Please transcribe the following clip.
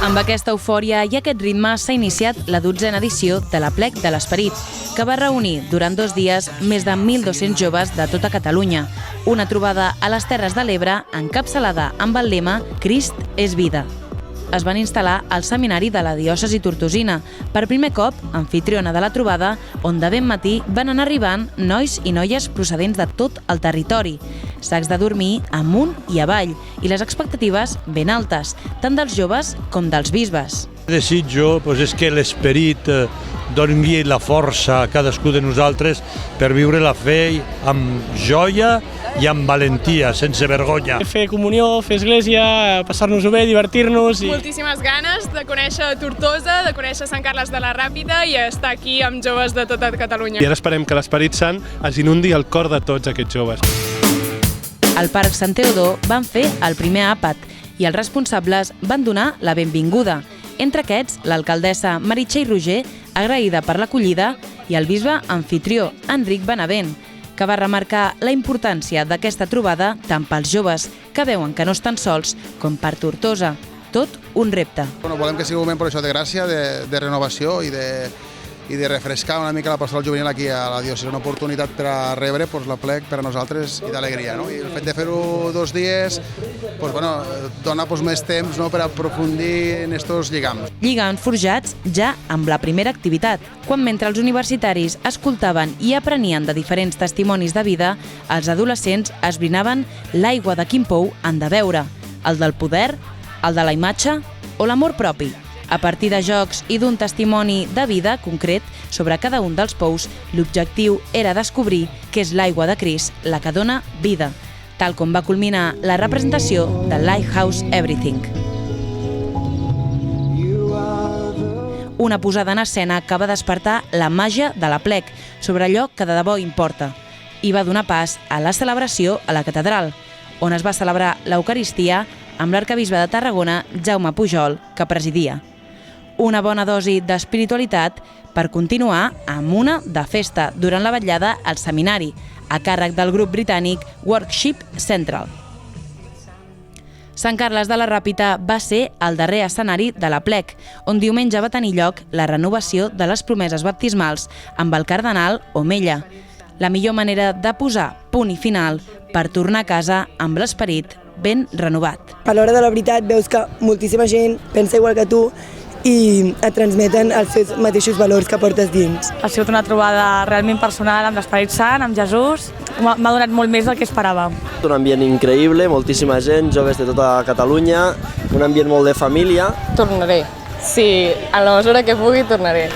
Amb aquesta eufòria i aquest ritme s'ha iniciat la 12a edició de l'Aplec de l'Esperit, que va reunir durant 2 dies més de 1.200 joves de tota Catalunya. Una trobada a les Terres de l'Ebre encapçalada amb el lema «Crist és vida». Es van instal·lar al seminari de la diòcesi tortosina, per primer cop anfitriona de la trobada, on de ben matí van anar arribant nois i noies procedents de tot el territori. Sacs de dormir amunt i avall i les expectatives ben altes, tant dels joves com dels bisbes. El desitjo és que l'esperit doni la força a cadascú de nosaltres per viure la fe amb joia i amb valentia, sense vergonya. Fer comunió, fer església, passar-nos-ho bé, divertir-nos. Moltíssimes ganes de conèixer Tortosa, de conèixer Sant Carles de la Ràpita i estar aquí amb joves de tota Catalunya. I ara esperem que l'Esperit Sant els inundi el cor de tots aquests joves. Al Parc Sant Teodor van fer el primer àpat i els responsables van donar la benvinguda. Entre aquests, l'alcaldessa Meritxell Roger, agraïda per l'acollida, i el bisbe anfitrió, Enric Benavent, que va remarcar la importància d'aquesta trobada tant pels joves, que veuen que no estan sols, com per Tortosa. Tot un repte. Volem que sigui un moment per això de gràcia, de renovació i de refrescar una mica la pastoral juvenil aquí a la diòcesi. Una oportunitat per a rebre l'Aplec per a nosaltres i d'alegria. I el fet de fer-ho 2 dies dona més temps per aprofundir en aquests lligams. Lligams forjats ja amb la primera activitat, quan mentre els universitaris escoltaven i aprenien de diferents testimonis de vida, els adolescents esbrinaven l'aigua de quin pou han de beure, el del poder, el de la imatge o l'amor propi. A partir de jocs i d'un testimoni de vida concret sobre cada un dels pous, l'objectiu era descobrir què és l'aigua de Crist, la que dona vida, tal com va culminar la representació de Lighthouse Everything. Una posada en escena que va despertar la màgia de l'Aplec sobre allò que de debò importa i va donar pas a la celebració a la catedral, on es va celebrar l'Eucaristia amb l'arquebisbe de Tarragona, Jaume Pujol, que presidia. Una bona dosi d'espiritualitat per continuar amb una de festa durant la vetllada al seminari, a càrrec del grup britànic Worship Central. Sant Carles de la Ràpita va ser el darrer escenari de l'Aplec, on diumenge va tenir lloc la renovació de les promeses baptismals amb el cardenal Omella. La millor manera de posar punt i final per tornar a casa amb l'esperit ben renovat. A l'hora de la veritat veus que moltíssima gent pensa igual que tu i et transmeten els seus mateixos valors que portes dins. Ha sigut una trobada realment personal amb l'Esperit Sant, amb Jesús. M'ha donat molt més del que esperàvem. Un ambient increïble, moltíssima gent, joves de tota Catalunya, un ambient molt de família. Tornaré. Sí, a la mesura que pugui tornaré.